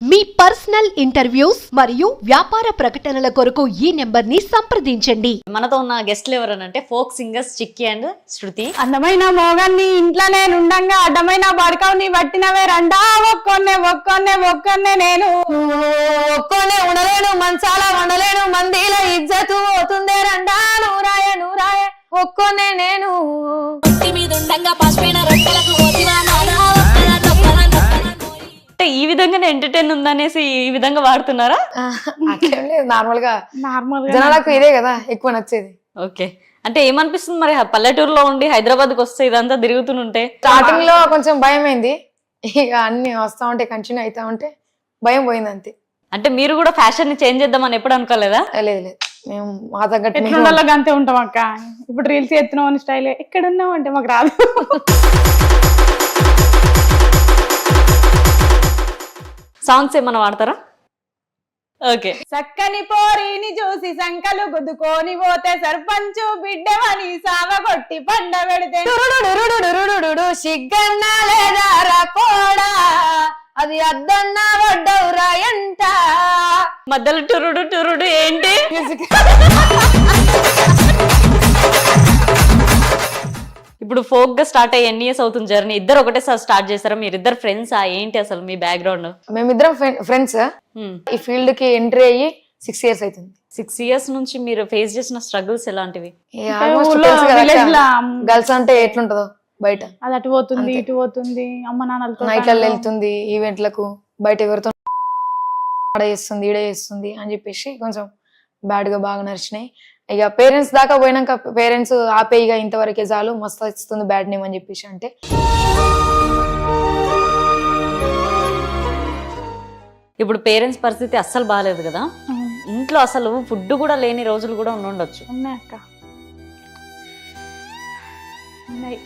మీ personal interviews మరియు వ్యాపార ప్రకటనల కొరకు ఈ నెంబర్ ని సంప్రదించండి. మనతో ఉన్న గెస్ట్లు ఎవరనంటే ఫోక్ సింగర్స్ చిక్కి అండ్ శృతి. అందమైన మోగాన్ని ఇంట్లో నేను ఉండంగా అడ్డమైన బడకవుని పట్టినవే రండా ఒక్కొన్నే నేను ఒక్కొన్నే ఉండలేను మంచాల ఉండలేను మందిలో ఇజ్జతు పోతుందే రండా నూరాయ ఒక్కొన్నే నేను అంటే ఈ విధంగానే ఎంటర్టైన్ ఉందనేసి ఈ విధంగా వాడుతున్నారా? అట్లేం లేదు, నార్మల్ గా నార్మల్ జనాలకు ఇదే కదా ఎక్కువ నచ్చేది. ఓకే, అంటే ఏమనిపిస్తుంది మరి పల్లెటూరులో ఉండి హైదరాబాద్ కి వస్తే ఇదంతా తిరుగుతుంటే? స్టార్టింగ్ లో కొంచెం భయం అయింది, ఇక అన్ని వస్తా ఉంటే కంటిన్యూ అవుతా ఉంటే భయం పోయింది అంతే. అంటే మీరు కూడా ఫ్యాషన్ ని చేంజ్ చేద్దామని ఎప్పుడు అనుకోలేదా? లేదు మేము మా తగ్గట్టు ఎట్లుండాలో అంతే ఉంటాం అక్క. ఇప్పుడు రీల్స్ ఎత్తున్నాం అని స్టైల్ ఎక్కడున్నాం అంటే మాకు రాదు. సాంగ్స్ ఏమన్నా వాడతారా? ఓకే. చక్కని పోరిని చూసి సంకలు గుద్దుకొని పోతే సర్పంచు బిడ్డవని సావగొట్టి పండ పెడితే సిగ్గన్నా లేదా పోడా అది అద్దన్నా వడ్డవురా ఎంట మధ్యలో టురుడు ఏంటి? ఇప్పుడు ఫోక్ గా స్టార్ట్ అయ్యి ఎన్ని ఇయర్స్ అవుతుంది జర్నీ? ఇద్దరు ఒకటేసారి స్టార్ట్ చేస్తారా? మీరిద్దరు ఫ్రెండ్స్ ఏంటి అసలు మీ బ్యాక్గ్రౌండ్? మేమిద్దరం ఫ్రెండ్స్. ఈ ఫీల్డ్ కి ఎంట్రీ అయ్యి 6 years అవుతుంది. 6 years నుంచి మీరు ఫేస్ చేసిన స్ట్రగుల్స్ ఎలాంటివి? గర్ల్స్ అంటే ఎట్లుంటదో బయట, అది అటు పోతుంది ఇటు పోతుంది, అమ్మ నాన్నలతో నైట్లలో వెళ్తుంది, ఈవెంట్లకు బయట ఎవరితో చేస్తుంది ఈడ చేస్తుంది అని చెప్పేసి కొంచెం బ్యాడ్ గా బాగా నడిచినాయి. ఇక పేరెంట్స్ దాకా పోయినాక పేరెంట్స్ ఆపే ఇక ఇంతవరకే చాలు, మస్తు ఇస్తుంది బ్యాడ్ నేమ్ అని చెప్పేసి అంటే ఇప్పుడు పేరెంట్స్ పరిస్థితి అస్సలు బాగాలేదు కదా, ఇంట్లో అసలు ఫుడ్ కూడా లేని రోజులు కూడా ఉండొచ్చు. ఉన్నాయి అక్క, ఉన్నాయి.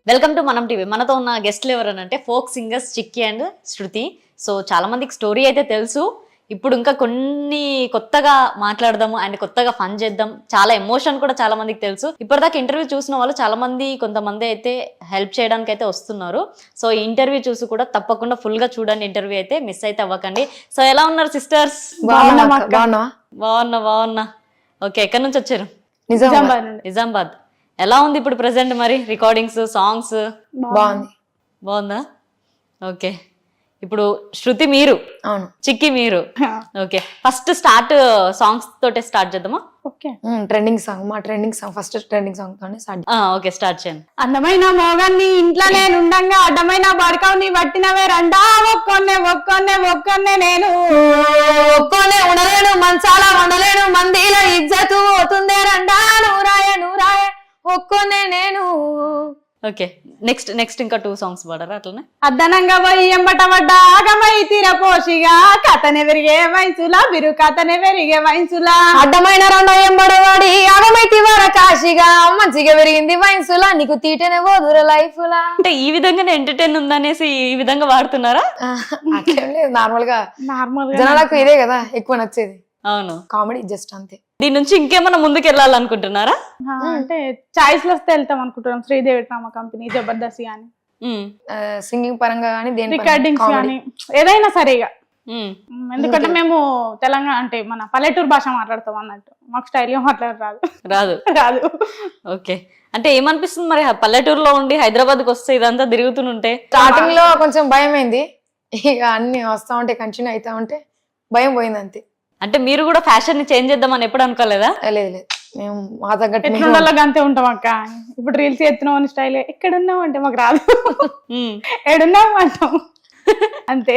వెల్కమ్ టు మనం టీవీ. మనతో ఉన్న గెస్ట్లు ఎవరనంటే folk singers chikki and Shruti. So చాలా మందికి స్టోరీ అయితే తెలుసు, ఇప్పుడు ఇంకా కొన్ని కొత్తగా మాట్లాడదాము అండ్ కొత్తగా ఫన్ చేద్దాం. చాలా ఎమోషన్ కూడా చాలా మందికి తెలుసు. ఇప్పటిదాకా ఇంటర్వ్యూ చూసిన వాళ్ళు చాలా మంది, కొంతమంది అయితే హెల్ప్ చేయడానికి అయితే వస్తున్నారు. సో ఈ ఇంటర్వ్యూ చూసి కూడా తప్పకుండా ఫుల్ గా చూడండి, ఇంటర్వ్యూ అయితే మిస్ అయితే అవ్వకండి. సో ఎలా ఉన్నారు సిస్టర్స్? బాగున్నా. ఓకే, ఎక్కడి నుంచి వచ్చారు? నిజామాబాద్. ఎలా ఉంది ఇప్పుడు ప్రెసెంట్ మరి రికార్డింగ్స్ సాంగ్స్? బాగుందా? ఓకే, ఇప్పుడు శృతి మీరు, అవును, చిక్కి మీరు. ఓకే, ఫస్ట్ స్టార్ట్ సాంగ్స్ తోటే స్టార్ట్ చేద్దామా? ఓకే, ట్రెండింగ్ సాంగ్, మా trending song, first trending song తోనే స్టార్ట్. ఓకే, స్టార్ట్ చేయండి. అందమైన మోగాన్ని ఇంట్లో నేను ఉండంగా అడ్డమైన బడకవుని పట్టినవే రండా ఒక్కొన్నే నేను ఒక్కొన్నే ఉండలేను మంచాల ఉండలేను మందిలో ఇజ్జతు పోతుందే రండా నూరాయ ఒక్కొన్నే నేను. ఓకే, నెక్స్ట్ ఇంకా 2 songs పాడరా అట్లనే? అద్దనంగా పోయి ఎంబట పడ్డ ఆగమై తీరపోషిగా కథనే పెరిగే వయసులా బిరు కథనే పెరిగే వయసులా అడ్డమైన రెండో ఎంబడవాడి ఆగమైతి వర కాశిగా మంచిగా పెరిగింది వయసులా నీకు తీటనే పోదుర లైఫ్ లా. అంటే ఈ విధంగానే ఎంటర్టైన్ ఉందనేసి ఈ విధంగా వాడుతున్నారా? అట్లేం లేదు, నార్మల్ గా నార్మల్ జనాలకు ఇదే కదా ఎక్కువ నచ్చేది. అవును, కామెడీ జస్ట్ అంతే. దీని నుంచి ఇంకేమన్నా ముందుకు వెళ్ళాలనుకుంటున్నారా? అంటే చాయిస్ లో వస్తే వెళ్తాం అనుకుంటున్నాం. శ్రీదేవి డ్రామా కంపెనీ, జబర్దస్త్ గానీ, సింగింగ్ పరంగా గానీ, రికార్డింగ్స్ గానీ, ఏదైనా సరిగా. ఎందుకంటే మేము తెలంగాణ అంటే మన పల్లెటూరు భాష మాట్లాడతాం అన్నట్టు, మాకు స్టైల్ గా రాదు. ఓకే, అంటే ఏమనిపిస్తుంది మరి పల్లెటూరులో ఉండి హైదరాబాద్ కి వస్తే ఇదంతా తిరుగుతుంటే? స్టార్టింగ్ లో కొంచెం భయం అయింది, ఇక అన్ని వస్తా ఉంటే కంటిన్యూ అవుతా ఉంటే భయం పోయింది అంతే. అంటే మీరు కూడా ఫ్యాషన్ ని చేంజ్ చేద్దామని ఎప్పుడు అనుకోలేదా? లేదు మేము మా తగ్గట్టు ఎట్లుండాలో అంతే ఉంటాం అక్క. ఇప్పుడు రీల్స్ ఎత్తున్నాం అని స్టైల్ ఎక్కడున్నాం అంటే మాకు రాదు. ఎడున్నాం అంటాం అంతే.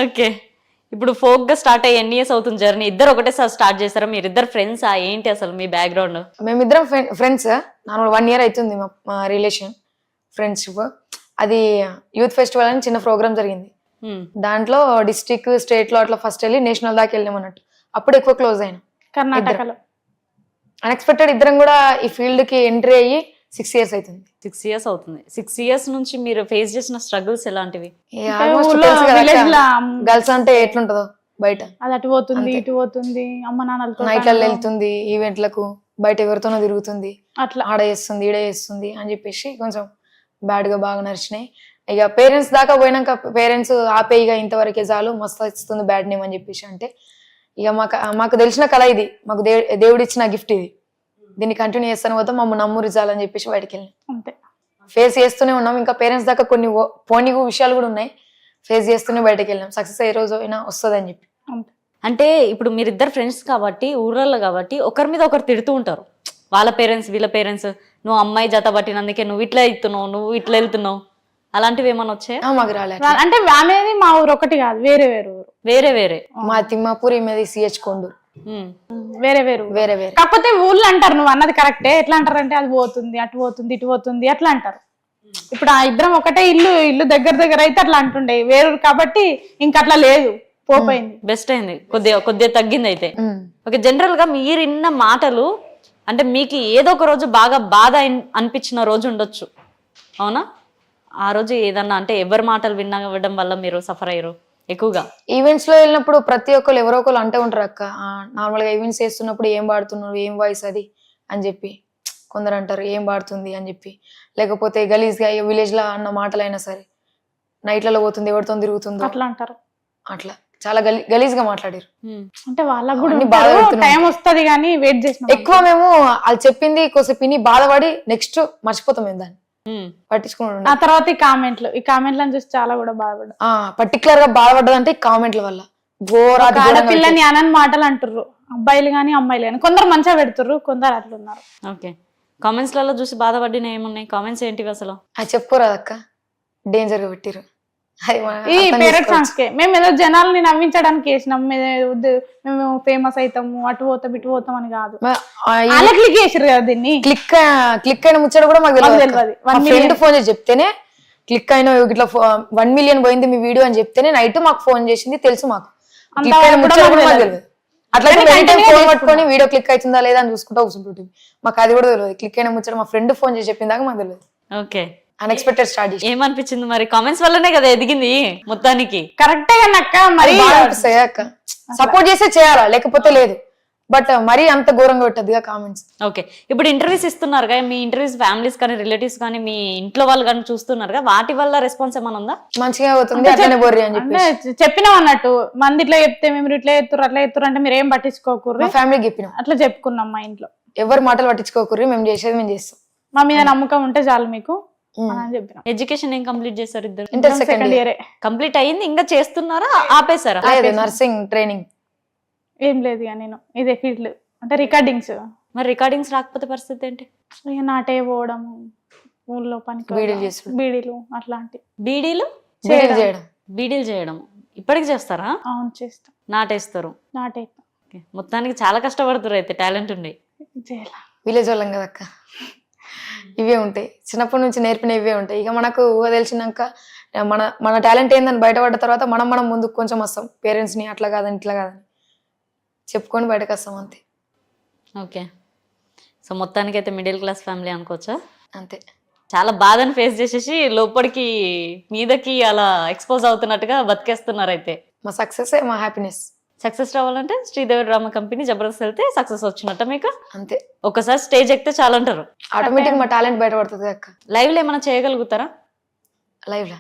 ఓకే, ఇప్పుడు ఫోక్ గా స్టార్ట్ అయ్యి ఎన్ని ఇయర్స్ అవుతుంది జర్నీ? ఇద్దరు ఒకటేసారి స్టార్ట్ చేస్తారా? మీరిద్దరు ఫ్రెండ్స్ ఏంటి అసలు మీ బ్యాక్గ్రౌండ్? మేమిద్దరం ఫ్రెండ్స్. నార్మల్ 1 year అవుతుంది మా రిలేషన్ ఫ్రెండ్షిప్. అది యూత్ ఫెస్టివల్ అని చిన్న ప్రోగ్రామ్ జరిగింది, దాంట్లో డిస్ట్రిక్ట్ స్టేట్ లో అట్లా ఫస్ట్ వెళ్ళి నేషనల్ దాకా వెళ్ళాం అన్నట్టు. అప్పుడు ఎక్కువ క్లోజ్ అయినా కర్ణాటకలో. అన్ఎక్స్పెక్టెడ్ ఇద్దరం కూడా ఈ ఫీల్డ్ కి ఎంట్రీ అయ్యి 6 years అవుతుంది. 6 years అవుతుంది. 6 years నుంచి మీరు ఫేస్ చేసిన స్ట్రగుల్స్ ఎలాంటివి? గర్ల్స్ అంటే ఎట్లుంటదో బయట, అది అటు పోతుంది ఇటు పోతుంది, అమ్మ నాన్నలతో నైట్లలో వెళ్తుంది, ఈవెంట్లకు బయట ఎవరితోనో తిరుగుతుంది, అట్లా ఆడ చేస్తుంది ఈడ చేస్తుంది అని చెప్పేసి కొంచెం బ్యాడ్ గా బాగా నడిచినాయి. ఇక పేరెంట్స్ దాకా పోయినాక పేరెంట్స్ ఆపే ఇక ఇంతవరకే చాలు, మస్తు ఇస్తుంది బ్యాడ్ నేమ్ అని చెప్పేసి అంటే ఇక మాకు తెలిసిన కళ ఇది, మాకు దేవుడు ఇచ్చిన గిఫ్ట్ ఇది, దీన్ని కంటిన్యూ చేస్తాను పోతే మమ్మల్ని నమ్మురు చాలని చెప్పేసి బయటకు వెళ్ళినాం. అంతే. ఫేస్ చేస్తూనే ఉన్నాం, ఇంకా పేరెంట్స్ దాకా కొన్ని పోనీ విషయాలు కూడా ఉన్నాయి, ఫేస్ చేస్తూనే బయటకు వెళ్ళాం. సక్సెస్ ఏ రోజు అయినా వస్తుంది అని చెప్పి. అంతే. అంటే ఇప్పుడు మీరిద్దరు ఫ్రెండ్స్ కాబట్టి ఊర్లలో కాబట్టి ఒకరి మీద ఒకరు తిడుతూ ఉంటారు, వాళ్ళ పేరెంట్స్ వీళ్ళ పేరెంట్స్, నువ్వు అమ్మాయి జత పట్టినందుకే నువ్వు ఇట్లా వెళ్తున్నావు, నువ్వు ఇట్లా వెళ్తున్నావు, అలాంటివి ఏమైనా వచ్చాయా? మాకు రాలేదు. అంటే అనేది మా ఊరు ఒకటి కాదు, వేరే వేరే ఊరు. వేరే వేరే మా తిమ్మాపూర్ ఈమెది సిహెచ్ కొండూరు, వేరే వేరు వేరే వేరే. కాకపోతే ఊళ్ళో అంటారు, నువ్వు అన్నది కరెక్టే. ఎట్లా అంటారు అంటే అది పోతుంది, అటు పోతుంది, ఇటు పోతుంది అట్లా అంటారు. ఇప్పుడు ఆ ఇద్దరం ఒకటే ఇల్లు దగ్గర దగ్గర అయితే అట్లా అంటుండే, వేరు కాబట్టి ఇంక అట్లా లేదు, పోపోయింది. బెస్ట్ అయింది, కొద్దిగా తగ్గింది అయితే. ఓకే, జనరల్ గా మీరు ఇన్న మాటలు అంటే మీకు ఏదో ఒక రోజు బాగా బాధ అనిపించిన రోజు ఉండొచ్చు, అవునా? ఆ రోజు ఏదన్నా అంటే ఎవరి మాటలు వినడం వల్ల మీరు సఫర్ అయ్యారు ఎక్కువగా? ఈవెంట్స్ లో వెళ్ళినప్పుడు ప్రతి ఒక్కరు ఎవరో ఒకరు అంటూ ఉంటారు అక్క, నార్మల్ గా ఈవెంట్స్ చేస్తున్నప్పుడు ఏం పాడుతున్నారు, ఏం వాయిస్ అది అని చెప్పి కొందరు అంటారు, ఏం పాడుతుంది అని చెప్పి. లేకపోతే గలీజ్ గా విలేజ్ లో అన్న మాటలైనా సరే, నైట్లలో పోతుంది, ఎవరితో తిరుగుతుందో అట్లా అంటారు. అట్లా చాలా గలీజ్ గా మాట్లాడారు. అంటే వాళ్ళకు అన్ని కూడా బాధ పెడుతున్నాయి. టైం వస్తుంది కానీ వెయిట్ చేసిన ఎక్కువ మేము వాళ్ళు చెప్పింది కొద్దిసేపు విని బాధపడి నెక్స్ట్ మర్చిపోతాం మేము దాన్ని పట్టించుకుని. ఆ తర్వాత ఈ కామెంట్లను చూసి చాలా కూడా బాధపడ్డా. పర్టికులర్ గా బాధపడ్డదంటే ఈ కామెంట్ల వల్ల. ఆడపిల్లని అనని మాటలు అంటుర్రు, అబ్బాయిలు గాని అమ్మాయిలు గాని. కొందరు మంచిగా పెడుతుర్రు, కొందరు అట్లున్నారు. ఓకే, కామెంట్స్ లలో చూసి బాధపడిన ఏమున్నాయి? కామెంట్స్ ఏంటివి అసలు? అది చెప్పుకోరాదక్క, డేంజర్ గా పెట్టిరు. ఈ పేరెంట్ సాంగ్స్ కే మేము ఏదో జనాల్ని నవ్వించడానికి వేసినాం, మేము ఫేమస్ అవుతాము, అటు పోతాం ఇటు పోతాం అని కాదు. అలా క్లిక్ చేసిర్రు కదా దీన్ని. క్లిక్ అయిన ముచ్చట కూడా మాకు తెలియదు. ఫ్రెండ్ ఫోన్ చేసి చెప్తేనే క్లిక్ అయిన ఇట్లా 1 million పోయింది మీ వీడియో అని చెప్తేనే నైట్ మాకు ఫోన్ చేసింది, తెలుసు మాకు. క్లిక్ అయిన ముచ్చట కూడా మాకు తెలియదు. అట్లా ఫోన్ పట్టుకొని వీడియో క్లిక్ అవుతుందా లేదా అని చూసుకుంటా కూర్చుంటుంది. మాకు అది కూడా తెలియదు. క్లిక్ అయిన ముచ్చట మా ఫ్రెండ్ ఫోన్ చేసి చెప్పిందాక మాకు తెలియదు. ఓకే, అన్ఎక్స్పెక్టెడ్ స్టార్ట్ చేసి. ఏమనిపించింది మరి? కామెంట్స్ వల్లనే కదా ఎదిగింది మొత్తానికి. కరెక్టే అక్క, మరి సపోర్ట్ చేస్తే చేయాలా, లేకపోతే లేదు. బట్ మరీ అంత ఘోరంగా పెట్టద్దుగా కామెంట్స్. ఓకే, ఇప్పుడు ఇంటర్వ్యూస్ ఇస్తున్నారుగా, మీ ఇంటర్వ్యూస్ ఫ్యామిలీస్ కానీ రిలేటివ్స్ కానీ మీ ఇంట్లో వాళ్ళు కానీ చూస్తున్నారుగా, వాటి వల్ల రెస్పాన్స్ ఏమైనా ఉందా? మంచిగా అవుతుంది, అట్లనే బొర్రి అని చెప్పి చెప్పినాం అన్నట్టు. మంది ఇట్లా చెప్తే మేము ఇట్లా ఎత్తురు అట్లా ఎత్తురు అంటే మీరు ఏం పట్టించుకోకూర్రు, ఫ్యామిలీకి చెప్పినాం. అట్లా చెప్పుకున్నాం మా ఇంట్లో. ఎవరు మాటలు పట్టించుకోకూర్రి, మేము చేసేది మేము చేస్తాం, మా మీద నమ్మకం ఉంటే చాలు మీకు అని చెప్పినాం. ఎడ్యుకేషన్ ఏం కంప్లీట్ చేశారు ఇద్దరు? Inter second second year complete అయ్యింది, ఇంకా చేస్తున్నారా ఆపేశారా? నర్సింగ్ ట్రైనింగ్ ఏం లేదు ఇక నేను ఇదే ఫీల్డ్, అంటే రికార్డింగ్స్. మరి రికార్డింగ్స్ రాకపోతే పరిస్థితి ఏంటి? ఇక నాటే పోవడము, ఊళ్ళో పనికి బీడీలు చేసుడు. బీడీలు అట్లాంటి బీడీలు చేయడం. బీడీలు చేయడం ఇప్పటికి చేస్తారా? అవును చేస్తాం, నాటేస్తారు. నాటే ఓకే, మొత్తానికి చాలా కష్టపడుతారు అయితే, టాలెంట్ ఉండి. చేయాల విలేజ్ వాళ్ళం కదక్క, ఇవే ఉంటాయి, చిన్నప్పటి నుంచి నేర్పిన ఇవే ఉంటాయి. ఇక మనకు ఊహ తెలిసినాక మన టాలెంట్ ఏందని బయటపడ్డ తర్వాత మనం ముందుకు కొంచెం వస్తాం. పేరెంట్స్ ని అట్లా కాదని ఇట్లా కాదని చెప్పుకొని బయటకు వస్తాం, అంతే. ఓకే, సో మొత్తానికి అయితే మిడిల్ క్లాస్ ఫ్యామిలీ అనుకోవచ్చా? అంతే. చాలా బాధను ఫేస్ చేసేసి లోపలికి మీదకి అలా ఎక్స్పోజ్ అవుతున్నట్టుగా బతికేస్తున్నారు అయితే. మా సక్సెస్ మా హ్యాపీనెస్. సక్సెస్ రావాలంటే శ్రీదేవి డ్రామా కంపెనీ జబర్దస్త్ వెళ్తే సక్సెస్ వచ్చినట్ట మీకు? అంతే. ఒకసారి స్టేజ్ ఎక్కితే చాలా అంటారు, ఆటోమేటిక్ మా టాలెంట్ బయటపడుతుంది అక్క. లైవ్ లో ఏమైనా చేయగలుగుతారా? లైవ్ లా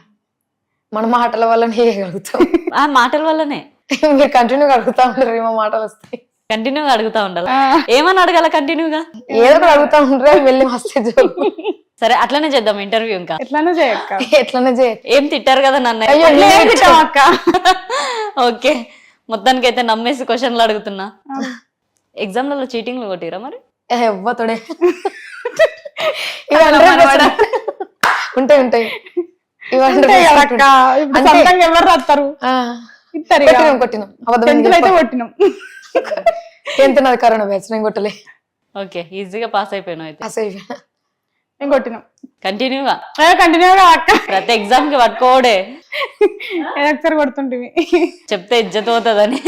మన మాటల వల్లనే చేయగలుగుతాం. ఆ మాటల వల్లనే మీరు కంటిన్యూగా అడుగుతా ఉంటారు, మా మాటలు వస్తాయి. కంటిన్యూగా అడుగుతా ఉండాలి. ఏమని అడగాల కంటిన్యూగా? ఏదో ఒకటి అడుగుతా ఉంటారు, వెళ్ళి వస్తే సరే అట్లనే చేద్దాం ఇంటర్వ్యూ. ఇంకా ఎట్లానే చేయక్క, ఎట్లనే చేయ. ఏం తిట్టారు కదా నన్ను. అక్క ఓకే, మొత్తానికి అయితే నమ్మేసి క్వశ్చన్లు అడుగుతున్నా. ఎగ్జామ్లలో చీటింగ్లు కొట్టిరా మరి? ఎవ్వతోడే ఉంటాయి. ఎవరు రాస్తారు? కొట్టినాం. అయితే కొట్టినాం. ఎంత నాది కరోనా బ్యాచ్, నేను కొట్టలే. ఓకే, ఈజీగా పాస్ అయిపోయినా అయితే. పాస్ అయిపోయినా. నేను కొట్టినాం కంటిన్యూగా అక్క. ప్రతి ఎగ్జామ్ కి పట్టుకోడే ఒకసారి కొడుతుంటివి, చెప్తే ఇజ్జత్ పోతుందని.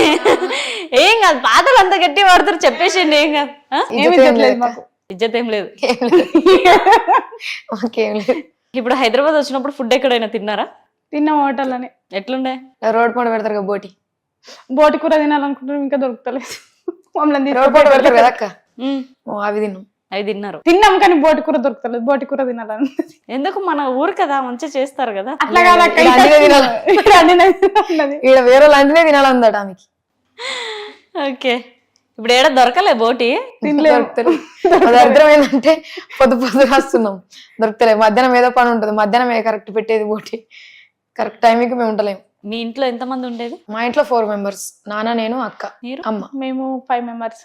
ఏం కాదు, పాతలు అంత గట్టి పడతారు, చెప్పేసిండి. ఏం కాదు, ఇజ్జత్ ఏం లేదు. ఇప్పుడు హైదరాబాద్ వచ్చినప్పుడు ఫుడ్ ఎక్కడైనా తిన్నారా? తిన్న హోటల్ అని. ఎట్లుండే? రోడ్ పండు పెడతారు కదా, బోటి కూర తినాలనుకుంటున్నాం, ఇంకా దొరుకుతలేదు. రోడ్ పండు పెడతారు కదా అక్క, అవి తిన్నాం. అవి తిన్నారు. తిన్నాం కానీ బోటి కూర దొరుకుతలేదు, బోటి కూర తినాలని. ఎందుకు మన ఊరు కదా మంచిగా చేస్తారు కదా. అట్లా కాదు అక్క, ఇలా అన్నీ తినాలి. అన్నది. ఈడ వేరే లాంటిదే తినాలందట ఆమెకి. ఓకే, ఇప్పుడు ఏడా దొరకలే బోటి. దొరుకుతలేదు. దరిద్రం ఏంటంటే పొద్దు రాస్తున్నాం, దొరుకుతలేదు. మధ్యాహ్నం ఏదో పని ఉంటుంది, మధ్యాహ్నం కరెక్ట్ పెట్టేది బోటి, కరెక్ట్ టైంకి మేము ఉండలేము. మీ ఇంట్లో ఎంతమంది ఉండేది? మా ఇంట్లో 4 members, నాన్న, నేను, అక్క, మీరు? అమ్మ. మేము 5 members.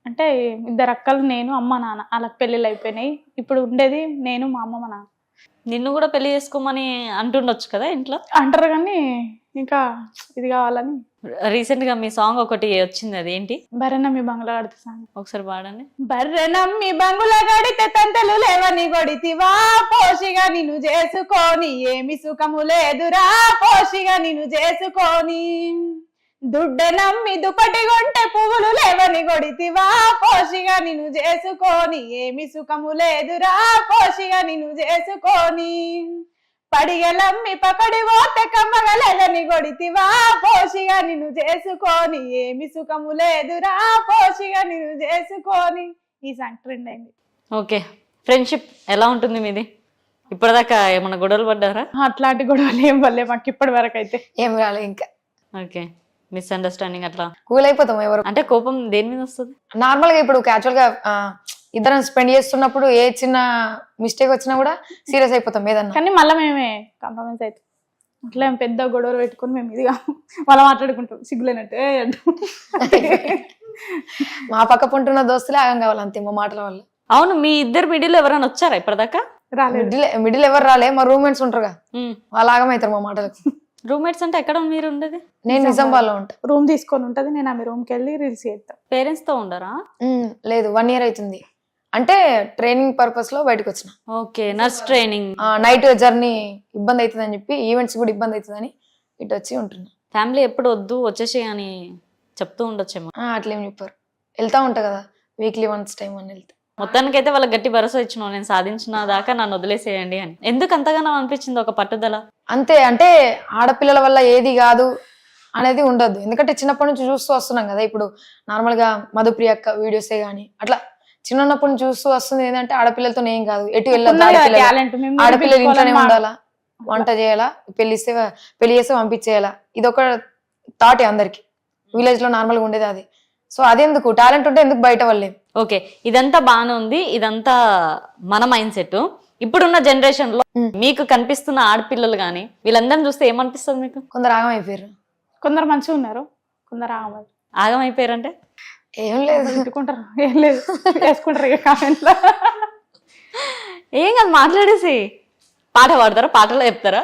అంటే 2 అక్కలు, నేను, అమ్మ, నాన్న. వాళ్ళకి పెళ్ళిళ్ళు అయిపోయినాయి. ఇప్పుడు ఉండేది నేను, మా అమ్మ, మా నాన్న. నిన్ను కూడా పెళ్లి చేసుకోమని అంటుండొచ్చు కదా ఇంట్లో. అంటారు కానీ ఇంకా ఇది కావాలని. రీసెంట్ గా మీ సాంగ్ ఒకటి వచ్చింది, అది ఏంటి? బర్రెనమ్మి బంగ్లా కడితే సాంగ్ ఒకసారి పాడండి. బర్రెనమ్మి బంగుల గడితే తంతలు లేవని గొడితివా, పోషిగా నిన్ను చేసుకొని ఏమి సుఖము లేదురా, పోషిగా నిన్ను చేసుకొని. దుడ్డె నమ్మి దుప్పటి కొంటే పువ్వులు లేవని గొడితివా, పోషిగా నిన్ను చేసుకొని ఏమి సుఖము లేదురా, పోషిగా నిన్ను చేసుకొని. పడిగలమ్మి పకడి పోతే కమ్మగలేదని గొడితివా, పోషిగా నిన్ను చేసుకొని ఏమి సుఖము లేదురా, పోషిగా నిన్ను చేసుకొని. ఈ సాంగ్ ట్రెండ్ అయింది. ఓకే, ఫ్రెండ్షిప్ ఎలా ఉంటుంది మీది? ఇప్పటిదాకా ఏమన్నా గొడవలు పడ్డారా? అట్లాంటి గొడవలు ఏం వల్లే మాకు ఇప్పటి వరకు అయితే. ఏం రాలే ఇంకా. ఓకే, మిస్అండర్స్టాండింగ్ అట్లా కూల్ అయిపోతాం ఎవరు. అంటే కోపం దేని మీద వస్తుంది? నార్మల్ గా ఇప్పుడు క్యాజువల్ గా ఇద్దరం స్పెండ్ చేస్తున్నప్పుడు ఏ చిన్న మిస్టేక్ వచ్చినా కూడా సీరియస్ అయిపోతాం ఏదన్నా. కానీ మళ్ళీ మేమే కాంప్రమైజ్ అవుతాం. అట్లా ఏం పెద్ద గొడవలు పెట్టుకొని మేము ఇదిగా మళ్ళీ మాట్లాడుకుంటాం సిగ్గులేనట్టు. మా పక్క పొంటున్న దోస్తులే ఆగం కావాలి అంతే మా మాటల వల్ల. అవును, మీ ఇద్దరు మిడిల్ ఎవరైనా వచ్చారా ఇప్పటిదాకా? రాలేదు. మిడిల్ ఎవరు రాలే, మా రూమ్మేట్స్ ఉంటారుగా వాళ్ళు ఆగమవుతారు మా మాటలకు. రూమ్మేట్స్ అంటే ఎక్కడ మీరు ఉండేది? నేను నిజామాబాద్లో ఉంటా. రూమ్ తీసుకొని ఉంటది, నేను ఆమె రూమ్కి వెళ్ళి రీల్స్ చేస్తాను. పేరెంట్స్ తో ఉండరా? లేదు, 1 year అవుతుంది. అంటే ట్రైనింగ్ పర్పస్ లో బయటకు వచ్చిన. Okay, nurse training. Night journey ఇబ్బంది అవుతుంది అని చెప్పి, ఈవెంట్స్ కూడా ఇబ్బంది అవుతుందని ఇటు వచ్చి ఉంటున్నా. ఫ్యామిలీ ఎప్పుడు వద్దు వచ్చేసి అని చెప్తూ ఉండొచ్చేమో. అట్లేం చెప్పారు, వెళ్తా ఉంటా కదా వీక్లీ వన్స్ టైం అని వెళ్తా. మొత్తానికైతే వాళ్ళకి గట్టి భరోసా ఇచ్చినావు, నేను సాధించిన దాకా నన్ను వదిలేసేయండి అని. ఎందుకు అంతగానో అనిపించింది ఒక పట్టుదల? అంతే, అంటే ఆడపిల్లల వల్ల ఏది కాదు అనేది ఉండదు. ఎందుకంటే చిన్నప్పటి నుంచి చూస్తూ వస్తున్నాం కదా. ఇప్పుడు నార్మల్ గా మధుప్రియ అక్క వీడియోసే గానీ అట్లా చిన్నప్పటి నుంచి చూస్తూ వస్తుంది. ఏంటంటే ఆడపిల్లలతో ఏం కాదు, ఎటు వెళ్ళదు, ఆడపిల్లలు ఇంట్లోనే ఉండాలా, వంట చేయాలా, పెళ్లి చేస్తే పంపించేయాలా, ఇది ఒక థాట్ అందరికి. విలేజ్ లో నార్మల్ గా ఉండేది అది. సో అదెందుకు, టాలెంట్ ఉంటే ఎందుకు బయట వాళ్ళే. ఓకే, ఇదంతా బాగానే ఉంది, ఇదంతా మన మైండ్ సెట్. ఇప్పుడున్న జనరేషన్ లో మీకు కనిపిస్తున్న ఆడపిల్లలు గానీ వీళ్ళందరిని చూస్తే ఏమనిపిస్తుంది మీకు? కొందరు ఆగం అయిపోయారు, కొందరు మంచిగా ఉన్నారు, కొందరు ఆగం. ఆగం అయిపోయారంటే ఏం లేదు, పెట్టుకుంటారు, ఏం లేదు వేసుకుంటారు ఇక కామెంట్లో. ఏం కాదు, మాట్లాడేసి పాట పాడతారా, పాటలో చెప్తారా?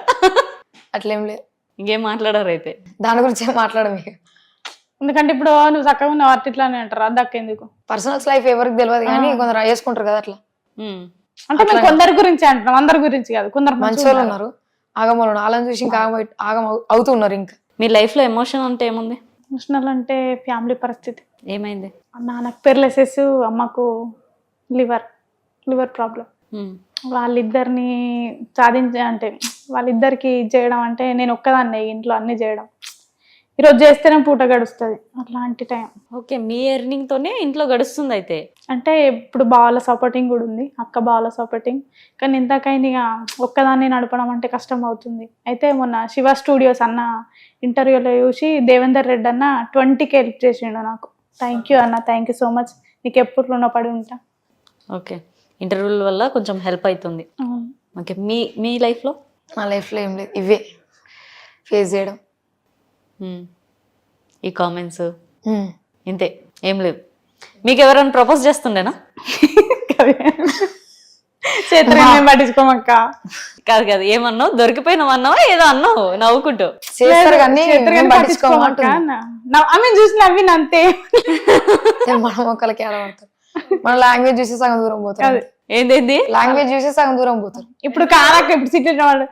అట్లేం లేదు. ఇంకేం మాట్లాడారు అయితే? దాని గురించి ఏం మాట్లాడము. ఎందుకంటే ఇప్పుడు నువ్వు చక్కగా ఉన్నావు అట్లా ఇట్లానే అంటారు, అది దక్కేందుకు. పర్సనల్స్ లైఫ్ ఎవరికి తెలియదు కానీ కొందరు వేసుకుంటారు కదా అట్లా. అంటే మేము కొందరి గురించి అంటున్నాం, అందరి గురించి కాదు. కొందరు మంచి వాళ్ళు ఉన్నారు, ఆగమలు ఉన్నారు, వాళ్ళని చూసి ఇంకా ఆగం అవుతున్నారు. ఇంకా మీ లైఫ్ లో ఎమోషన్ అంటే ఏముంది? ఎమోషనల్ అంటే ఫ్యామిలీ పరిస్థితి. ఏమైంది? నాన్నకు పెర్లెసెస్, అమ్మకు లివర్ ప్రాబ్లం. వాళ్ళిద్దరిని అంటే వాళ్ళిద్దరికి చేయడం అంటే నేను ఒక్కదాన్నే ఇంట్లో అన్ని చేయడం. ఈరోజు చేస్తేనే పూట గడుస్తుంది, అట్లాంటి టైం. ఓకే, మీ ఎర్నింగ్ తోనే ఇంట్లో గడుస్తుంది అయితే. అంటే ఇప్పుడు బావాల సపోర్టింగ్ కూడా ఉంది, అక్క బావాల సపోర్టింగ్. కానీ ఇంతకైనా ఇక ఒక్కదాన్ని నడపడం అంటే కష్టం అవుతుంది. అయితే మొన్న శివ స్టూడియోస్ అన్న ఇంటర్వ్యూలో చూసి దేవేందర్ రెడ్డి అన్న 20K హెల్ప్ చేసిండు నాకు. థ్యాంక్ యూ అన్న, థ్యాంక్ యూ సో మచ్, నీకు ఎప్పుడు రుణపడి ఉంటా. ఓకే, ఇంటర్వ్యూల వల్ల కొంచెం హెల్ప్ అవుతుంది. ఓకే, మీ లైఫ్ లో? నా లైఫ్ లో ఏం లేదు, ఇవే ఫేస్ చేయడం, ఈ కామెంట్స్, ఇంతే, ఏం లేదు. మీకు ఎవరైనా ప్రపోజ్ చేస్తుండేనా? పట్టించుకోమక్క. కాదు కాదు, ఏమన్నావు? దొరికిపోయినావు ఏదో అన్నావు నవ్వుకుంటూ. చేస్తారు కానీ ఆమె చూసి నవ్విన అంతే. మన మొక్కలకి ఆడబడతారు, మన లాంగ్వేజ్ చూసి సగం దూరం పోతారు. ఏంది లాంగ్వేజ్ చూసి సగం దూరం పోతారు. ఇప్పుడు కాదక్క, ఇప్పుడు సిటీ వాళ్ళు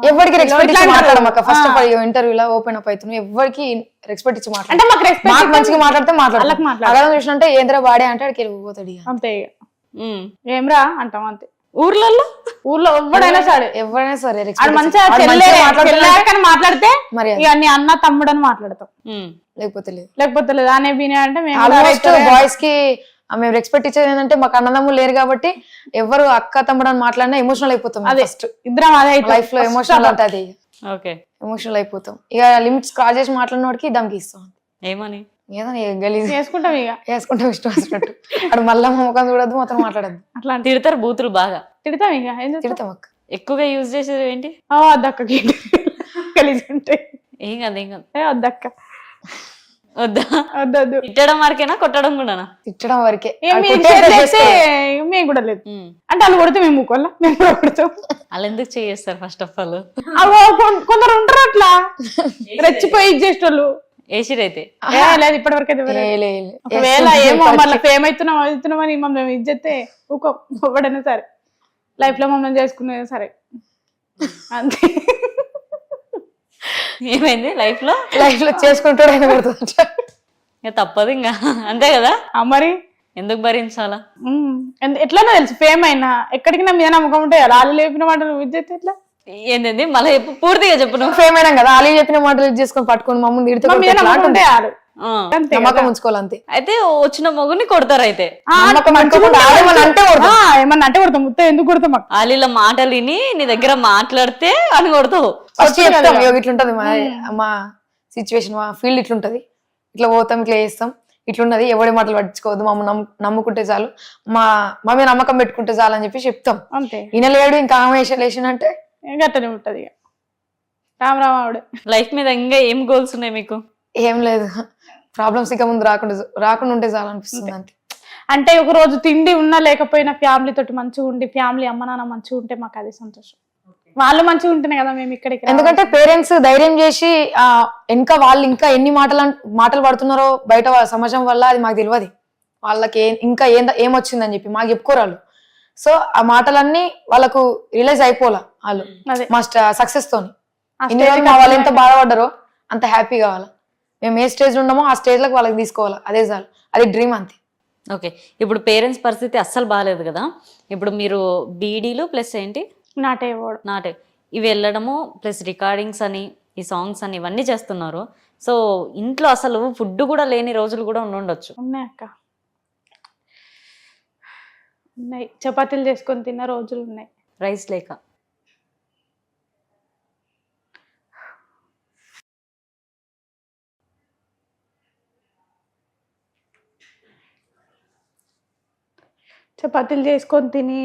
ఎవరికి రెస్పెక్ట్ ఇచ్చి మాట్లాడమక్క. ఫస్ట్ ఆఫ్ ఆల్ ఇంటర్వ్యూలో ఓపెన్ అప్ అవుతున్నాం, ఎవరికి రెస్పెక్ట్ ఇచ్చి మాట్లాడు. మాకు మంచిగా మాట్లాడితే మాట్లాడతాం, చూసినంటే ఏంద్రా బాడే అంటే అక్కడికి వెళ్ళిపోతాడు అంతే. ఏమ్రా అంటాం అంతే. ఊర్లో ఎవరైనా సరే మంచిగా మాట్లాడితే మరి అన్ని అన్న తమ్ముడు అని మాట్లాడతాం, లేకపోతే లేదు అనే వినే అంటే బాయ్స్ కి మేము రెస్పెక్ట్ ఇచ్చేది ఏంటంటే మాకు అన్నదమ్ములు లేరు కాబట్టి ఎవరు అక్క తమ్ముడు అని మాట్లాడినా ఎమోషనల్ అయిపోతాం. అదే ఫస్ట్ ఇద్దరం అదే లైఫ్ లో ఎమోషనల్ అంటే అది ఓకే, ఎమోషనల్ అయిపోతాం. ఇక లిమిట్స్ క్రాస్ చేసి మాట్లాడిన వాడికి దమ్కి ఇస్తాం. ఏమని? ఏదో గలీజ్ చేసుకుంటాం ఇక వేసుకుంటాం ఇష్టం వచ్చినట్టు. అక్కడ మళ్ళా మా ముఖం చూడద్దు, మొత్తం మాట్లాడద్దు. అట్లా తిడతారు బూతులు బాగా? తిడతాం ఇక ఏం చేస్తాం? తిడతాం అక్క. ఎక్కువగా యూజ్ చేసేది ఏంటి? వద్దక్కకి గలీజ్ ఉంటాయి. ఏం కాదు ఏం కాదు, వద్దక్క వద్దా? వద్దొద్దు. తిట్టడం వరకేనా, కొట్టడం కూడానా? తిట్టడం వరకే. ఇక అది మీరు కొట్టేది చేస్తే చేసుకోవాలి. మేము కూడా లేదు ఉమ్. అంటే వాళ్ళు కొడితే మేము ఊకోవాలా, మేము కూడా కొడతాం. వాళ్ళు ఎందుకు చేస్తారు ఫస్ట్ ఆఫ్ ఆల్? అవో కొందరు ఉంటారు అట్లా రెచ్చిపోయి ఇచ్చేటోళ్ళు. ఏసిరైతే లేదు ఇప్పటి వరకు అయితే ఏ లే, లే. ఒకవేళ ఏమో మళ్ళీ ఫేమ్ అవుతున్నామని మమ్మల్ని ఇచ్చేస్తే ఊకో ఎవడైనా సరే లైఫ్ లో మమ్మల్ని చేసుకునేది సరే అంతే. ఏమైంది లైఫ్ లో? లైఫ్ లో చేసుకుంటాడు ఆయన కొడుతుంది. ఇక తప్పదు ఇంకా, అంతే కదా. మరి ఎందుకు భరించాలా? ఎట్లనో తెలుసు ఫేమ్ అయినా ఎక్కడికి నా మీద నమ్మకం ఉంటాయి. వాళ్ళు లేపిన మాట నువ్వు ఇచ్చేస్తే ఎట్లా? ఏంటండి మళ్ళీ పూర్తిగా చెప్పు నువ్వు. ఫేమ్ అయినాం కదా, వాళ్ళు చెప్పిన మాటలు ఇది చేసుకొని పట్టుకొని మమ్మల్ని తిడితే మా మీద కొడితే ఎట్లా నమ్మకం అంటుంది. ఉంటాయి వాళ్ళు. ఆ. అంతే నమ్మకం ఉంచుకోవాలి అంతే. అయితే వచ్చిన మొగుని కొడతారు అయితే. నమ్మకం పెట్టుకోకుండా ఆడేమని అంటే కొడతాం. ఏమన్నా అంటే కొడతాం, ముత్త ఎందుకు కొడతాం మాకు? వాళ్ళ మాటలు విని నీ దగ్గర మాట్లాడితే అని కొడతావు. ఫస్ట్ చెప్తాం ఇట్లుంటది మా సిచ్యువేషన్, మా ఫీల్డ్ ఇట్లుంటది, ఇట్లా పోతాం, ఇట్లా చేస్తాం, ఇట్లున్నది, ఎవడి మాటలు పట్టించుకోవద్దు, మమ్మల్ని నమ్ముకుంటే చాలు, మా మీద నమ్మకం పెట్టుకుంటే చాలు అని చెప్పి చెప్తాం. అంతే ఈయనలేడు ఇంకా ఆమె అంటే గట్టనే ఉంటది ఇక రామరామావుడే. లైఫ్ మీద ఇంకా ఏం గోల్స్ ఉన్నాయి మీకు? ఏం లేదు, ప్రాబ్లమ్స్ ఇక ముందు రాకుండా ఉంటే చాలు అనిపిస్తుంది అంతే. అంటే ఒక రోజు తిండి ఉన్నా లేకపోయినా ఫ్యామిలీ తోటి మంచిగా ఉండి ఫ్యామిలీ అమ్మ నాన్న మంచిగా ఉంటే మాకు అది సంతోషం. వాళ్ళు మంచిగా ఉంటేనే కదా మేము ఇక్కడికి. ఎందుకంటే పేరెంట్స్ ధైర్యం చేసి ఇంకా వాళ్ళు ఇంకా ఎన్ని మాటలు పడుతున్నారో బయట సమాజం వల్ల అది మాకు తెలియదు. వాళ్ళకి ఇంకా ఏమొచ్చిందని చెప్పి మాకు చెప్పుకోరాళ్ళు. సో ఆ మాటలన్నీ వాళ్ళకు రిలైజ్ అయిపోలా వాళ్ళు మా సక్సెస్ తోని. వాళ్ళు ఎంత బాధపడ్డారో అంత హ్యాపీ కావాలా. మేము ఏ స్టేజ్ ఉన్నామో ఆ స్టేజ్ లకు వాళ్ళకి తీసుకోవాలా, అదే చాలు, అది డ్రీమ్ అంతే. ఓకే, ఇప్పుడు పేరెంట్స్ పరిస్థితి అస్సలు బాగాలేదు కదా. ఇప్పుడు మీరు బీడీలు ప్లస్ ఏంటి నాటే ఇవి వెళ్ళడము ప్లస్ రికార్డింగ్స్ అని ఈ సాంగ్స్ అని ఇవన్నీ చేస్తున్నారు. సో ఇంట్లో అసలు ఫుడ్ కూడా లేని రోజులు కూడా ఉండొచ్చు. ఉన్నాయి అక్క, ఉన్నాయి. చపాతీలు చేసుకొని తిన్న రోజులు ఉన్నాయి, రైస్ లేక. చపాతీలు చేసుకొని తిని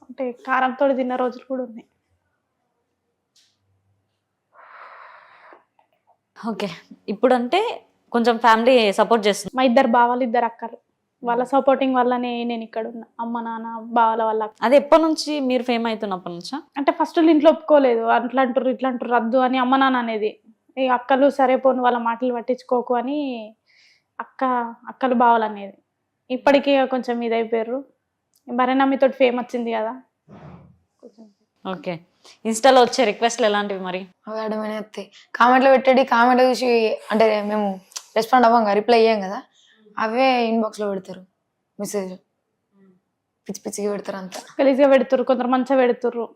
అంటే కారంతో తిన్న రోజులు కూడా ఉన్నాయి. ఓకే, ఇప్పుడు అంటే కొంచెం ఫ్యామిలీ సపోర్ట్ చేస్తుంది. మా ఇద్దరు బావాలు, ఇద్దరు అక్కలు, వాళ్ళ సపోర్టింగ్ వల్లనే నేను ఇక్కడ ఉన్నా. అమ్మ నాన్న బావల వల్ల. అది ఎప్పటి నుంచి మీరు ఫేమ్ అవుతున్నప్పటి నుంచా? అంటే ఫస్ట్ ఇంట్లో ఒప్పుకోలేదు, అట్లా అంటారు ఇట్లా అంటారు రద్దు అని అమ్మ నాన్న అనేది. ఈ అక్కలు సరే పోను వాళ్ళ మాటలు పట్టించుకోకు అని అక్కలు బావలు అనేది. ఇప్పటికీ కొంచెం ఇదైపోయారు. భరణమ్మితో ఫేమ్ వచ్చింది కదా. ఓకే, ఇన్స్టాలో వచ్చే రిక్వెస్ట్లు ఎలాంటివి మరి? అడమైన వస్తాయి, కామెంట్లో పెట్టేది, కామెంట్లో చూసి అంటే మేము రెస్పాండ్ అవ్వం కదా, రిప్లై అయ్యాం కదా, అవే ఇన్బాక్స్ లో పెడతారు మెసేజ్, పిచ్చి పిచ్చిగా పెడతారు, అంతా గలీజ్గా పెడుతురు. కొందరు మంచిగా పెడుతుర్రు,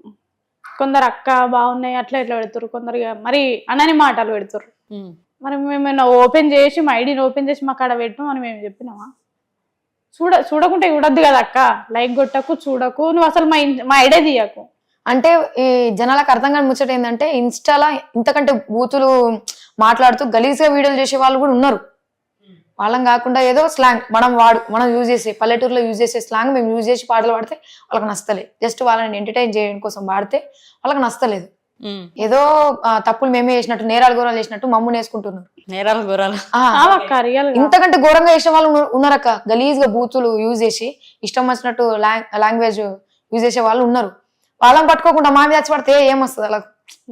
కొందరు అక్క బాగున్నాయి అట్లా ఇట్లా పెడుతురు, కొందరు మరి అనని మాటలు పెడుతురు. మరి మేము ఓపెన్ చేసి మా ఐడిని ఓపెన్ చేసి మాకు ఆడ పెట్టు అని మేము చెప్పినామా? చూడకుంటే చూడద్దు కదా అక్క, లైక్ కొట్టకు, చూడకు, నువ్వు అసలు మా ఐడియా తీయకు అంటే. ఈ జనాలకు అర్థం కాని ముచ్చట ఏంటంటే ఇన్స్టాలా ఇంతకంటే బూతులు మాట్లాడుతూ గలీజ్గా వీడియోలు చేసే వాళ్ళు కూడా ఉన్నారు. వాళ్ళని కాకుండా ఏదో స్లాంగ్ మనం యూజ్ చేసే పల్లెటూరులో యూజ్ చేసే స్లాంగ్ మేము యూజ్ చేసి పాటలు పాడితే వాళ్ళకి నచ్చలేదు. జస్ట్ వాళ్ళని ఎంటర్టైన్ చేయడం కోసం పాడితే వాళ్ళకి నచ్చలేదు. ఏదో తప్పులు మేమే చేసినట్టు, నేరాలు ఘోరాలు చేసినట్టు మమ్మల్ని వేసుకుంటున్నారు. నేరాలు ఘోరాలు ఇంతకంటే ఘోరంగా చేసిన వాళ్ళు ఉన్నారక్క. గలీజ్గా బూతులు యూజ్ చేసి ఇష్టం వచ్చినట్టు లాంగ్వేజ్ యూజ్ చేసే వాళ్ళు ఉన్నారు. వాళ్ళని పట్టుకోకుండా మా మీద వచ్చి పడితే ఏమొస్తుంది అలా?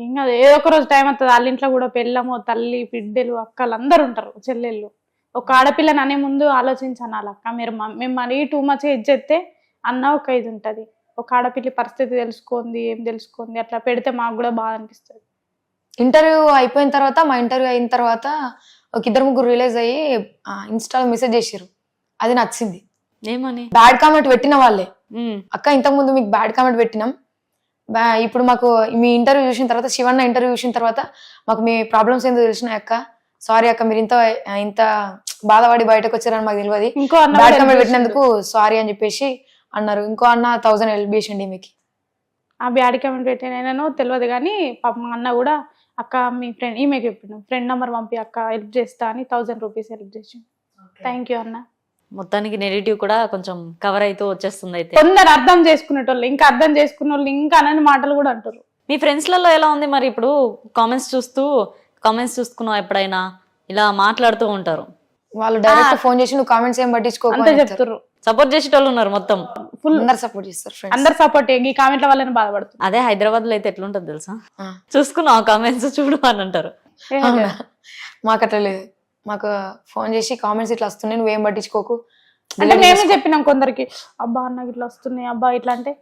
ఇంకా ఏదో ఒక రోజు టైం వస్తుంది. వాళ్ళ ఇంట్లో కూడా పెళ్ళము, తల్లి, బిడ్డలు, అక్కలు అందరు ఉంటారు, చెల్లెళ్ళు. ఒక ఆడపిల్లని అనే ముందు ఆలోచించాను వాళ్ళక్క. మేము మరీ టూ మచ్ ఇచ్చేస్తే అన్న ఒక ఇది ఉంటుంది. ఒక ఆడపిల్లి పరిస్థితి తెలుసుకుంది, ఏం తెలుసుకుంది, అట్లా పెడితే మాకు కూడా బాగా అనిపిస్తుంది. ఇంటర్వ్యూ అయిపోయిన తర్వాత, మా ఇంటర్వ్యూ అయిన తర్వాత ఒక ఇద్దరు ముగ్గురు రిలీజ్ అయ్యి ఇన్స్టాలో మెసేజ్ చేసారు. అది నచ్చింది. ఏమని? బ్యాడ్ కామెంట్ పెట్టిన వాళ్ళే, అక్క ఇంతకు ముందు మీకు బ్యాడ్ కామెంట్ పెట్టినాం, ఇప్పుడు మాకు మీ ఇంటర్వ్యూ చూసిన తర్వాత, శివన్న ఇంటర్వ్యూ చూసిన తర్వాత మాకు మీ ప్రాబ్లమ్స్ ఏందో తెలిసినాయి అక్క, సారీ అక్క, మీరు ఇంత బాధపడి బయటకు వచ్చారని మాకు తెలియదు. ఇంకో అన్న బ్యాడ్ కూడా కామెంట్ help పెట్టినందుకు సారీ అని చెప్పేసి అన్నారు. ఇంకో అన్న 1000 హెల్ప్ చేసిండి మీకు. ఆ బ్యాడ్ కామెంట్ పెట్టినో తెలియదు కానీ పాప మా అన్న కూడా అక్క మీ ఫ్రెండ్ ఈమెకి చెప్పిండు ఫ్రెండ్ నెంబర్ పంపి అక్క హెల్ప్ చేస్తా అని 1000 రూపీస్ హెల్ప్ చేసి. థ్యాంక్ యూ అన్న. మొత్తానికి నెగిటివ్ కూడా కొంచెం కవర్ అయితే వచ్చేస్తుంది. అయితే కొందరు అర్థం చేసుకునేటోళ్ళు ఇంకా అర్థం చేసుకునే వాళ్ళు ఇంకా అనని మాటలు కూడా అంటారు. మీ ఫ్రెండ్స్లలో ఎలా ఉంది మరి? ఇప్పుడు కామెంట్స్ చూసుకున్నావు ఎప్పుడైనా ఇలా మాట్లాడుతూ ఉంటారు. వాళ్ళు డైరెక్ట్ ఫోన్ చేసి నువ్వు కామెంట్స్ ఏం పట్టించుకోకు అంతే అని చెప్తారు. సపోర్ట్ చేసేటోళ్ళు ఉన్నారు మొత్తం. ఫుల్ అందరు సపోర్ట్ చేస్తారు ఫ్రెండ్స్. అందరు సపోర్ట్ ఈ కామెంట్ల వల్లనే బాధపడుతుంది. అదే హైదరాబాద్ లో అయితే ఎట్లుంటది తెలుసా, చూసుకున్నావు కామెంట్స్ చూడు అని అంటారు. మాకు అట్లా లేదు. మాకు ఫోన్ చేసి కామెంట్స్ ఇట్లా వస్తున్నాయి నువ్వేం పట్టించుకోకు. అంటే మేమే చెప్పినాం కొందరికి, అబ్బా నాకు ఇట్లా వస్తున్నాయి అబ్బా ఇట్లా అంటే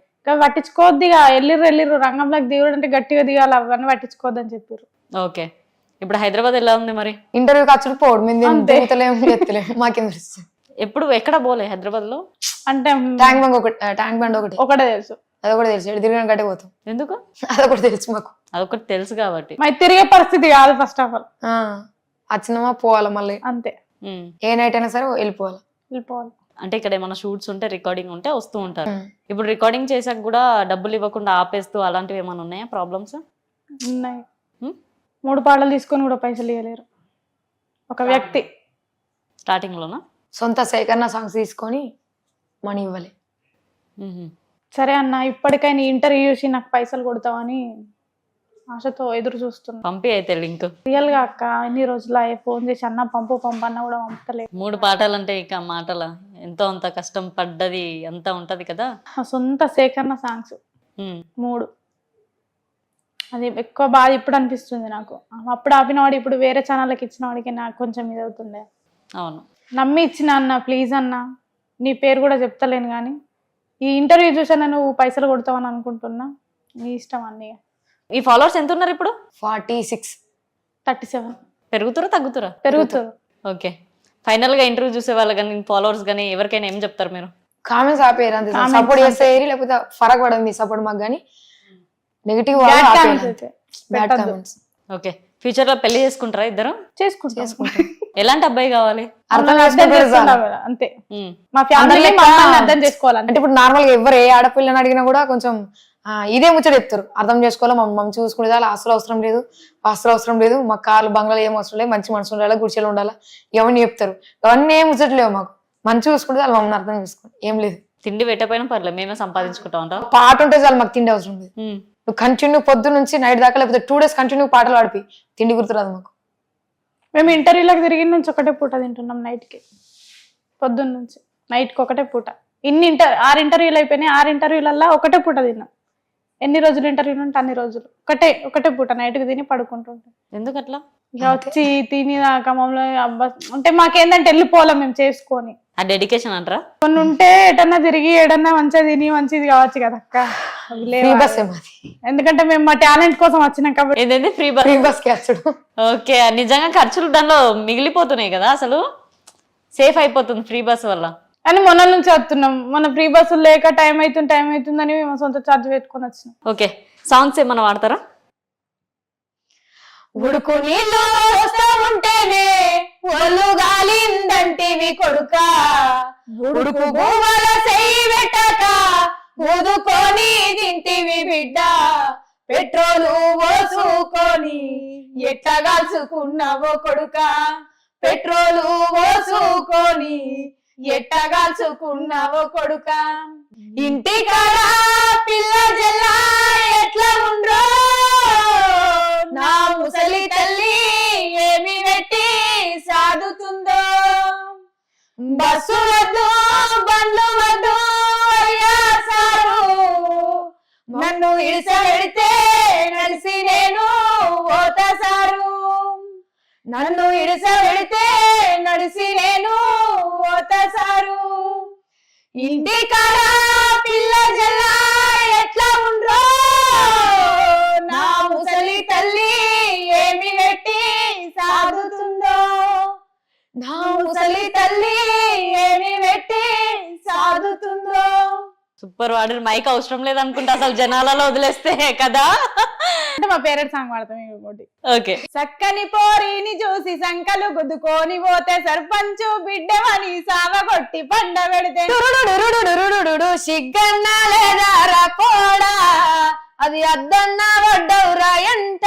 పట్టించుకోవద్దిగా ఎల్లిర్రు రంగంలోకి దిగుడు అంటే గట్టిగా దిగాలి అవన్నీ పట్టించుకోవద్దని చెప్పారు. ఓకే, ఇప్పుడు హైదరాబాద్ ఎలా ఉంది మరి? ఇంటర్వ్యూ ఖర్చులు పోవడం మేము దిగుతలేము ఎత్తలేము మాకేం తెలుస్తుంది. ఎప్పుడు ఎక్కడ పోలే హైదరాబాద్ లో? అంటే ట్యాంక్ బండ్ ఒకటే తెలుసు, అది కూడా తెలుసు. తిరిగిన గట్టే పోతాం. ఎందుకు? అదొకటి తెలుసు మాకు. అదొకటి తెలుసు కాబట్టి. మరి తిరిగే పరిస్థితి కాదు ఫస్ట్ ఆఫ్ ఆల్. వచ్చినామా పోవాలా మళ్ళీ. అంతే, ఏ నైట్ అయినా సరే వెళ్ళిపోవాలి. అంటే ఇక్కడ ఏమైనా షూట్స్ ఉంటే రికార్డింగ్ ఉంటే వస్తూ ఉంటారు. ఇప్పుడు రికార్డింగ్ చేసాక కూడా డబ్బులు ఇవ్వకుండా ఆపేస్తూ అలాంటివి ఏమైనా ఉన్నాయా ప్రాబ్లమ్స్? ఉన్నాయి. 3 పాటలు తీసుకొని కూడా పైసలు ఇవ్వలేరు ఒక వ్యక్తి. స్టార్టింగ్ లోనా? సొంత సేకరణ సాంగ్స్ తీసుకొని మనీ ఇవ్వాలి. సరే అన్న, ఇప్పటికైనా ఇంటర్వ్యూ చూసి నాకు పైసలు కొడతావని ఆశతో ఎదురు చూస్తున్నా. పంపి అయితే లింక్. రియల్ గా అక్క ఎన్ని రోజులు ఫోన్ చేసి అన్న పంపు అన్న కూడా పంపుతలేదు. 3 పాటలంటే ఇక మాటల ఎంతో అంత కష్టం పడ్డది అంతా ఉంటది కదా. సొంత సేకరణ సాంగ్స్ 3. అది ఎక్కువ బాధ ఇప్పుడు అనిపిస్తుంది నాకు. అప్పుడు ఆపినవాడు ఇప్పుడు వేరే ఛానళ్ళకి ఇచ్చిన వాడికి నాకు కొంచెం ఇది అవుతుండే. అవును, నమ్మి ఇచ్చిన అన్న ప్లీజ్ అన్న, నీ పేరు కూడా చెప్తలేను కానీ ఈ ఇంటర్వ్యూ చూసాను నువ్వు పైసలు కొడతావని అనుకుంటున్నా. నీ ఇష్టం అన్నీ. ఈ ఫాలోవర్స్ ఎంత ఉన్నారు ఇప్పుడు? 46, 37. పెరుగుతారా తగ్గుతారా? పెరుగుతారు. ఓకే, ఫైనల్ గా ఇంటర్వ్యూ చూసే వాళ్ళు కానీ ఫాలోవర్స్ కానీ ఎవరికైనా ఏం చెప్తారు మీరు? కామెంట్స్ ఆపేయరు అంతే. సపోర్ట్ చేస్తే లేకపోతే ఫరక్ పడదు మీ సపోర్ట్ మాకు. కానీ negative bad comments. Okay, future లో పెళ్లి చేసుకుంటారా ఇద్దరు? చేసుకుంటాం. ఎలాంటి అబ్బాయి కావాలి? అర్థం అంతే, మా ఫ్యామిలీ అర్థం చేసుకోవాలి. అంటే ఇప్పుడు నార్మల్ గా ఎవరు ఏ ఆడపిల్లని అడిగినా కూడా కొంచెం ఇదే ముచ్చట చెప్తారు. అర్థం చేసుకోవాలి, మమ్మల్ని చూసుకునే దాని ఆస్తులు అవసరం లేదు, పాస్తులు అవసరం లేదు, మా కార్లు బంగ్లాలు ఏం అవసరం లేదు, మంచి మనసు ఉండాలి, గుడిచెలు ఉండాలా, ఇవన్నీ చెప్తారు. అవన్నీ ఏం ముచ్చట్లేవు మాకు. మంచి చూసుకుంటే వాళ్ళు మమ్మల్ని అర్థం చేసుకోండి, ఏం లేదు. తిండి పెట్టకపోయినా పర్లేదు, మేమే సంపాదించుకుంటా ఉంటాం. పాట ఉంటే చాలు, మాకు తిండి అవసరం లేదు. నువ్వు కంటిన్యూ పొద్దు నుంచి నైట్ దాకా లేకపోతే 2 days కంటిన్యూ పాటలు పాడిపి తిండి గుర్తురాదు మాకు. మేము ఇంటర్వ్యూలకు తిరిగిన నుంచి ఒకటే పూట తింటున్నాం నైట్కి. పొద్దున్న నుంచి నైట్కి ఒకటే పూట. 6 ఇంటర్వ్యూలు అయిపోయినాయి. 6 ఇంటర్వ్యూలల్లో ఒకటే పూట తిన్నాం. ఎన్ని రోజులు ఇంటర్వ్యూలు ఉంటే అన్ని రోజులు ఒకటే పూట నైట్కి తిని పడుకుంటుంటాం. ఎందుకు అట్లా? ఇక వచ్చి తిని మమ్మల్ని అబ్బా అంటే మాకేందంటే వెళ్ళిపోవాలి మేము చేసుకొని. ఆ డెడికేషన్ అంటారా? కొన్ని ఉంటే ఎటన్నా తిరిగి ఏడన్నా మంచిగా తిని మంచిది కావచ్చు కదా అక్క. ఎందుకంటే మేము మా టాలెంట్ కోసం వచ్చినాం కాబట్టి. ఏదైతే ఫ్రీ బస్ వచ్చాడు. ఓకే, నిజంగా ఖర్చులు దానిలో మిగిలిపోతున్నాయి కదా, అసలు సేఫ్ అయిపోతుంది ఫ్రీ బస్ వల్ల. అని మొన్న నుంచి వస్తున్నాం. మన ఫ్రీ బస్సులు లేక టైం అవుతుందని మేము సొంత ఛార్జ్ పెట్టుకొని వచ్చినాం. ఓకే, సాంగ్స్ ఏమన్నా వాడతారా? ఉడుకు నీళ్ళు వస్తా ఉంటేనే ఒళ్ళు గాలిందంటివి కొడుక, ఉడుకు భూమల చెయ్యి పెట్టక ఊదుకొని తింటివి బిడ్డ, పెట్రోలు పోసుకొని ఎట్టగాల్చుకున్నావో కొడుక, పెట్రోలు పోసుకొని ఎట్టగాల్చుకున్నావో కొడుక, ఇంటికాడ పిల్ల జల్లా ఎట్లా ఉండ్రో, నా ముసలి తల్లి ఏమి పెట్టి సాదుతుందో, బస్సు వద్దు బండ్లు వద్దు అయ్యా సారు, నన్ను ఇడిసబెడితే నడిసి నేను పోత సారు, నన్ను ఇడిసబెడితే నడిసి నేను పోత సారు, ఇంటికాడ పిల్ల జల్లా ఎట్లా ఉండ్రో, నా ముసలి తల్లి ఏమి పెట్టి సాదుతుందో, నా ముసలి తల్లి ఏమి పెట్టి సాదుతుందో. సూపర్ వాడు. మైక్ అవసరం లేదనుకుంటా అసలు జనాలలో వదిలేస్తే కదా. అంటే మా పేరెంట్స్ సాంగ్ పాడతాం ఇంకోటి. ఓకే. చక్కని పోరిని చూసి సంకలు గుద్దుకొని పోతే సర్పంచు బిడ్డమని సావగొట్టి పండ పెడితే సిగ్గన్నా లేదా రా పోడా అది అద్దన్నా వడ్డవురా ఎంట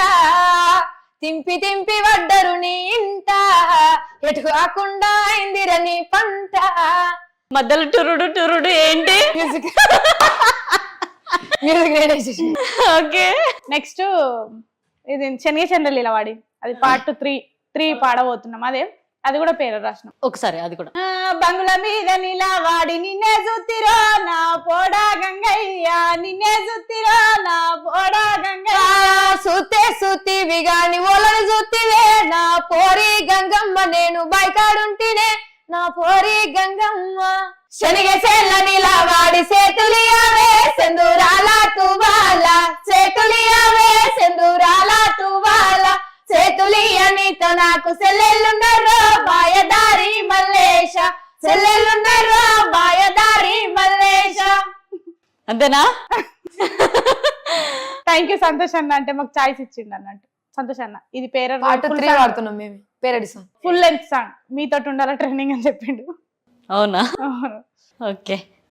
తింపి తింపి వడ్డరు నీ ఇంట ఎటు కాకుండా అయిందిర నీ పంట. మధ్యలో టురుడు టురుడు ఏంటి? Music music. ఓకే. నెక్స్ట్ ఇది శనగ చంద్రలీల వాడి అది పార్ట్ 3 పాడబోతున్నాం. అది కూడా పేరు రాసినాం ఒకసారి అది కూడా. బంగుల మీద నిలవాడి నిన్నే జుత్తిరో నా పోడా గంగయ్య నిన్నే జుత్తిరో నా పోడా గంగయ్య సుత్తే సుత్తివి గాని ఓలను జుత్తివే నా పోరి గంగమ్మ నేను బైకాడుంటినే నా పోరి గంగమ్మ. శనిగ చెల్ల నిలవాడి సేతులియావే సెందురాల తువాల సేతులియావే సెందురాల తువాల సేతులియనితో నాకు సెల్లెళ్ళుండర్రో బాయదారి మల్లేశ సెల్లెళ్ళుండర్రో బాయదారి మల్లేశ. అంతేనా? థ్యాంక్ యూ సంతోష్ అన్న, అంటే మాకు చాయిస్ ఇచ్చిండు అన్నట్టు. సంతోష్ అన్న ఇది పేరు పార్ట్ 3 వాడుతున్నాం మేము parody song full length song మీతో ఉండాల ట్రైనింగ్ అని చెప్పిండు. అవునా? ఓకే.